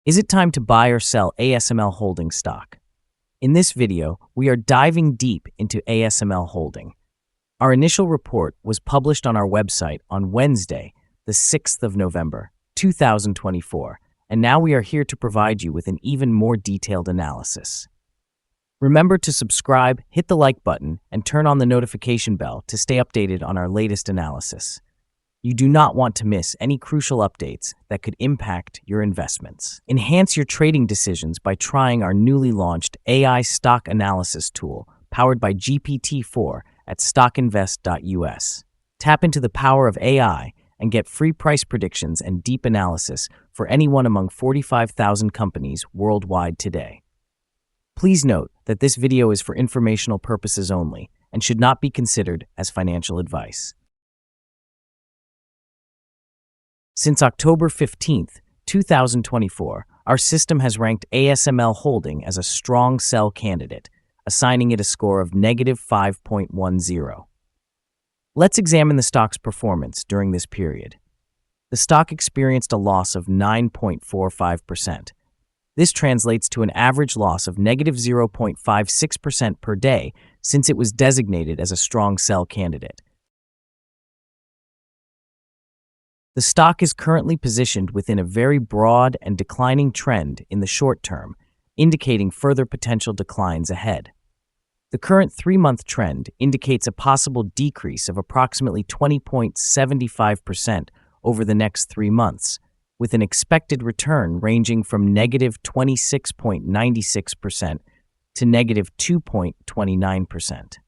Is it time to buy or sell ASML Holding stock? In this video, we are diving deep into ASML Holding. Our initial report was published on our website on Wednesday, the 6th of November, 2024, and now we are here to provide you with an even more detailed analysis. Remember to subscribe, hit the like button, and turn on the notification bell to stay updated on our latest analysis. You do not want to miss any crucial updates that could impact your investments. Enhance your trading decisions by trying our newly launched AI stock analysis tool powered by GPT-4 at StockInvest.us. Tap into the power of AI and get free price predictions and deep analysis for anyone among 45,000 companies worldwide today. Please note that this video is for informational purposes only and should not be considered as financial advice. Since October 15, 2024, our system has ranked ASML Holding as a strong sell candidate, assigning it a score of -5.10. Let's examine the stock's performance during this period. The stock experienced a loss of 9.45%. This translates to an average loss of -0.56% per day since it was designated as a strong sell candidate. The stock is currently positioned within a very broad and declining trend in the short term, indicating further potential declines ahead. The current 3-month trend indicates a possible decrease of approximately 20.75% over the next 3 months, with an expected return ranging from -26.96% to -2.29%.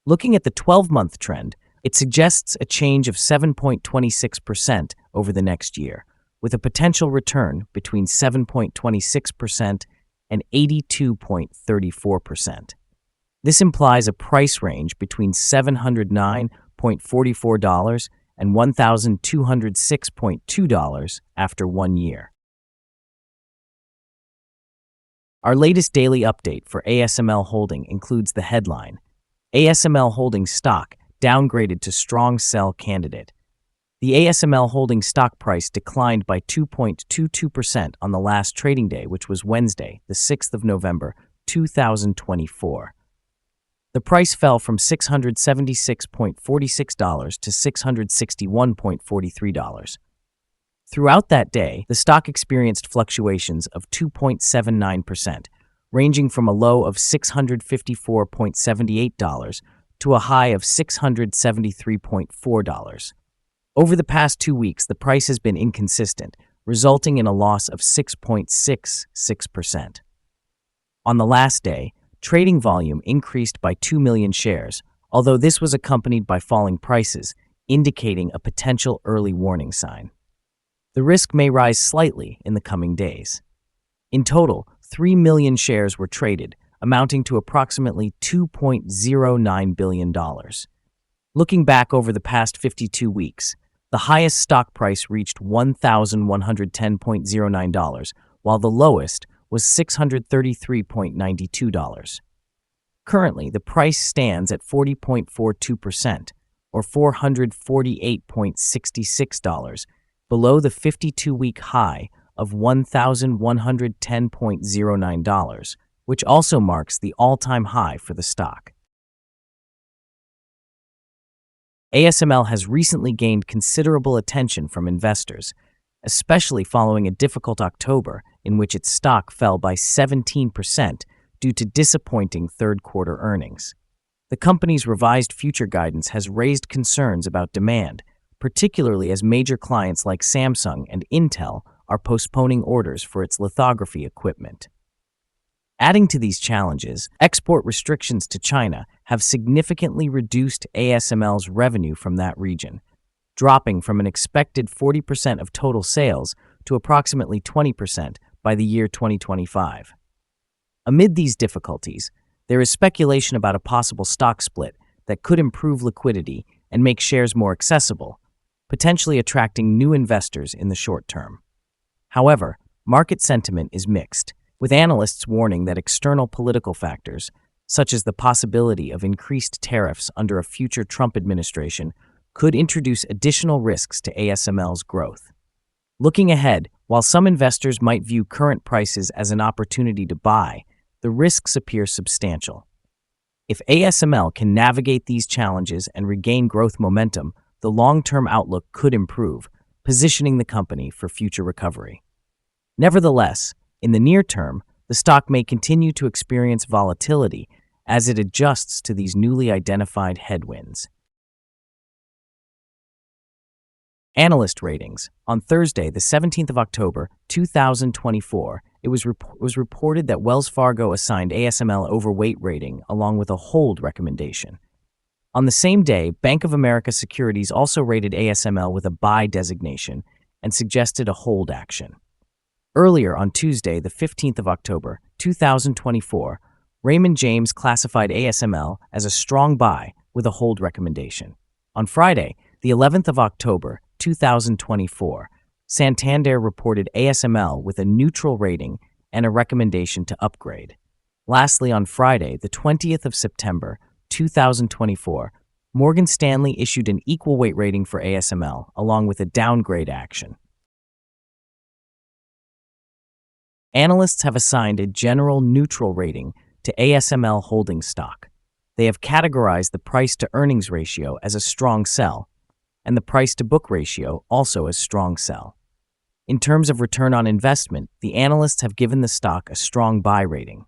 Looking at the 12-month trend, it suggests a change of 7.26% over the next year, with a potential return between 7.26% and 82.34%. This implies a price range between $709.44 and $1,206.2 after 1 year. Our latest daily update for ASML Holding includes the headline, ASML Holding stock downgraded to strong sell candidate. The ASML Holding stock price declined by 2.22% on the last trading day, which was Wednesday, the 6th of November, 2024. The price fell from $676.46 to $661.43. Throughout that day, the stock experienced fluctuations of 2.79%, ranging from a low of $654.78 to a high of $673.4. Over the past 2 weeks, the price has been inconsistent, resulting in a loss of 6.66%. On the last day, trading volume increased by 2 million shares, although this was accompanied by falling prices, indicating a potential early warning sign. The risk may rise slightly in the coming days. In total, 3 million shares were traded, amounting to approximately $2.09 billion. Looking back over the past 52 weeks, the highest stock price reached $1,110.09, while the lowest was $633.92. Currently, the price stands at 40.42%, or $448.66, below the 52-week high of $1,110.09, which also marks the all-time high for the stock. ASML has recently gained considerable attention from investors, especially following a difficult October in which its stock fell by 17% due to disappointing third-quarter earnings. The company's revised future guidance has raised concerns about demand, particularly as major clients like Samsung and Intel are postponing orders for its lithography equipment. Adding to these challenges, export restrictions to China have significantly reduced ASML's revenue from that region, dropping from an expected 40% of total sales to approximately 20% by the year 2025. Amid these difficulties, there is speculation about a possible stock split that could improve liquidity and make shares more accessible, potentially attracting new investors in the short term. However, market sentiment is mixed, with analysts warning that external political factors, such as the possibility of increased tariffs under a future Trump administration, could introduce additional risks to ASML's growth. Looking ahead, While some investors might view current prices as an opportunity to buy, the risks appear substantial. If ASML can navigate these challenges and regain growth momentum, the long-term outlook could improve, positioning the company for future recovery. Nevertheless, in the near term, the stock may continue to experience volatility as it adjusts to these newly identified headwinds. Analyst ratings. On Thursday, the 17th of October, 2024, it was reported that Wells Fargo assigned ASML overweight rating along with a hold recommendation. On the same day, Bank of America Securities also rated ASML with a buy designation and suggested a hold action. Earlier on Tuesday, the 15th of October, 2024, Raymond James classified ASML as a strong buy with a hold recommendation. On Friday, the 11th of October, 2024, Santander reported ASML with a neutral rating and a recommendation to upgrade. Lastly, on Friday, the 20th of September, 2024, Morgan Stanley issued an equal weight rating for ASML along with a downgrade action. Analysts have assigned a general neutral rating to ASML Holding stock. They have categorized the price-to-earnings ratio as a strong sell, and the price-to-book ratio also as strong sell. In terms of return on investment, the analysts have given the stock a strong buy rating.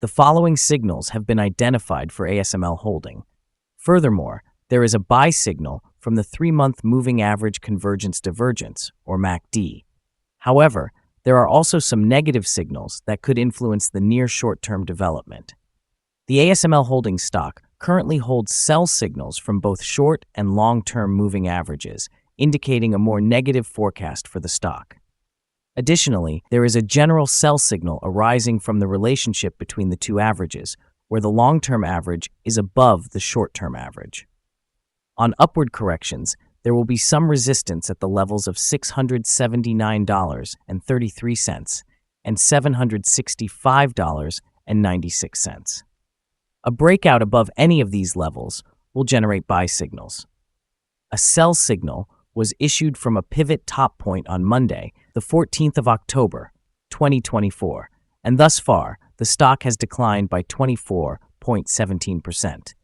The following signals have been identified for ASML Holding. Furthermore, there is a buy signal from the 3-month moving average convergence divergence, or MACD. However, there are also some negative signals that could influence the near short-term development. The ASML Holding stock currently holds sell signals from both short and long-term moving averages, indicating a more negative forecast for the stock. Additionally, there is a general sell signal arising from the relationship between the two averages, where the long-term average is above the short-term average. On upward corrections, there will be some resistance at the levels of $679.33 and $765.96. A breakout above any of these levels will generate buy signals. A sell signal was issued from a pivot top point on Monday, the 14th of October, 2024, and thus far, the stock has declined by 24.17%.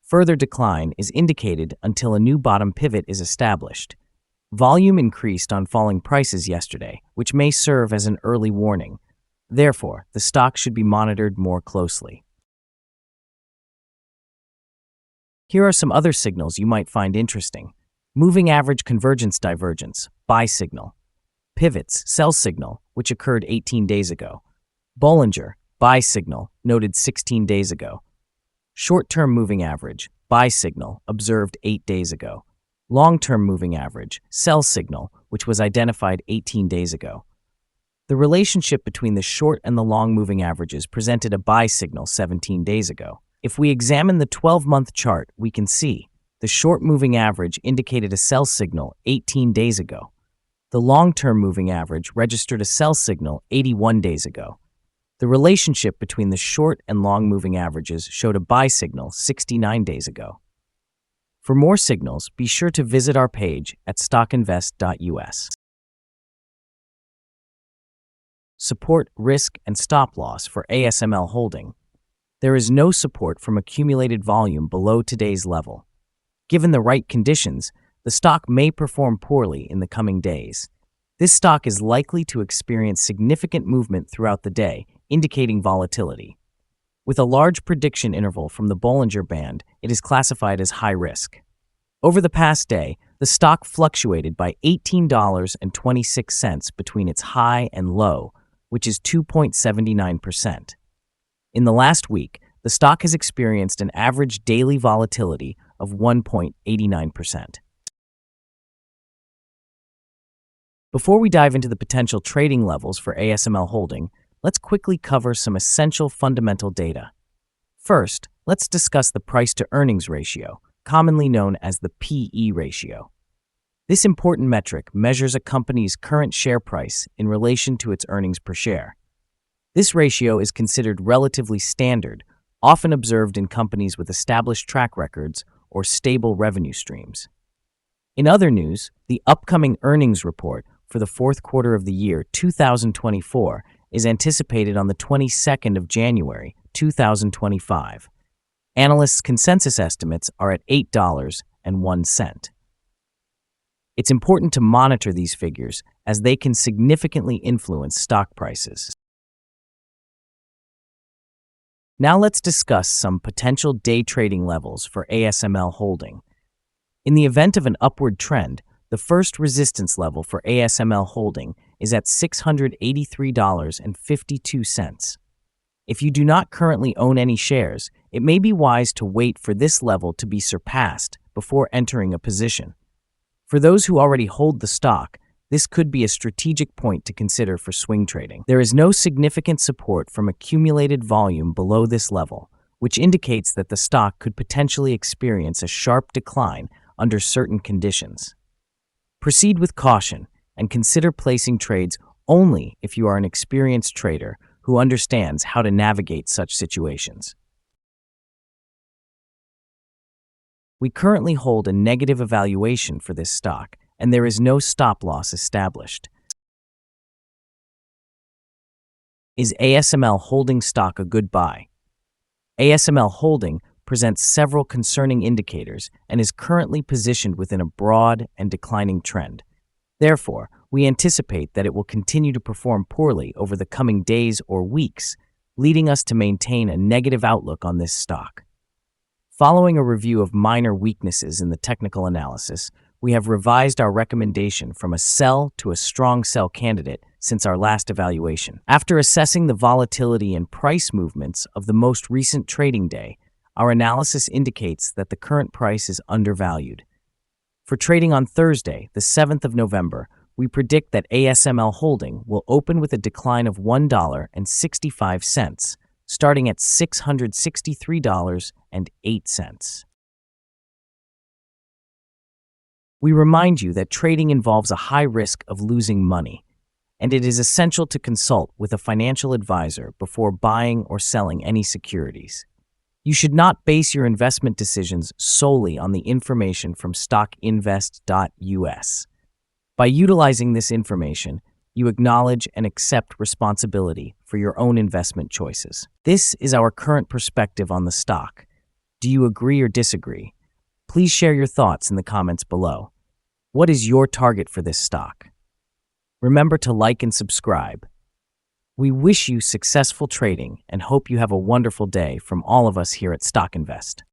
Further decline is indicated until a new bottom pivot is established. Volume increased on falling prices yesterday, which may serve as an early warning. Therefore, the stock should be monitored more closely. Here are some other signals you might find interesting. Moving average convergence divergence, buy signal. Pivots, sell signal, which occurred 18 days ago. Bollinger, buy signal, noted 16 days ago. Short-term moving average, buy signal, observed 8 days ago. Long-term moving average, sell signal, which was identified 18 days ago. The relationship between the short and the long moving averages presented a buy signal 17 days ago. If we examine the 12-month chart, we can see the short moving average indicated a sell signal 18 days ago. The long-term moving average registered a sell signal 81 days ago. The relationship between the short and long moving averages showed a buy signal 69 days ago. For more signals, be sure to visit our page at StockInvest.us. Support, risk, and stop loss for ASML Holding. There is no support from accumulated volume below today's level. Given the right conditions, the stock may perform poorly in the coming days. This stock is likely to experience significant movement throughout the day, indicating volatility. With a large prediction interval from the Bollinger Band, it is classified as high risk. Over the past day, the stock fluctuated by $18.26 between its high and low, which is 2.79%. In the last week, the stock has experienced an average daily volatility of 1.89%. Before we dive into the potential trading levels for ASML Holding, let's quickly cover some essential fundamental data. First, let's discuss the price-to-earnings ratio, commonly known as the PE ratio. This important metric measures a company's current share price in relation to its earnings per share. This ratio is considered relatively standard, often observed in companies with established track records or stable revenue streams. In other news, the upcoming earnings report for the fourth quarter of the year 2024 is anticipated on the 22nd of January, 2025. Analysts' consensus estimates are at $8.01. It's important to monitor these figures as they can significantly influence stock prices. Now let's discuss some potential day trading levels for ASML Holding. In the event of an upward trend, the first resistance level for ASML Holding is at $683.52. If you do not currently own any shares, it may be wise to wait for this level to be surpassed before entering a position. For those who already hold the stock, this could be a strategic point to consider for swing trading. There is no significant support from accumulated volume below this level, which indicates that the stock could potentially experience a sharp decline under certain conditions. Proceed with caution and consider placing trades only if you are an experienced trader who understands how to navigate such situations. We currently hold a negative evaluation for this stock, and there is no stop loss established. Is ASML Holding stock a good buy? ASML Holding presents several concerning indicators and is currently positioned within a broad and declining trend. Therefore, we anticipate that it will continue to perform poorly over the coming days or weeks, leading us to maintain a negative outlook on this stock. Following a review of minor weaknesses in the technical analysis, we have revised our recommendation from a sell to a strong sell candidate since our last evaluation. After assessing the volatility and price movements of the most recent trading day, our analysis indicates that the current price is undervalued. For trading on Thursday, the 7th of November, we predict that ASML Holding will open with a decline of $1.65, starting at $663.08. We remind you that trading involves a high risk of losing money, and it is essential to consult with a financial advisor before buying or selling any securities. You should not base your investment decisions solely on the information from StockInvest.us. By utilizing this information, you acknowledge and accept responsibility for your own investment choices. This is our current perspective on the stock. Do you agree or disagree? Please share your thoughts in the comments below. What is your target for this stock? Remember to like and subscribe. We wish you successful trading and hope you have a wonderful day from all of us here at StockInvest.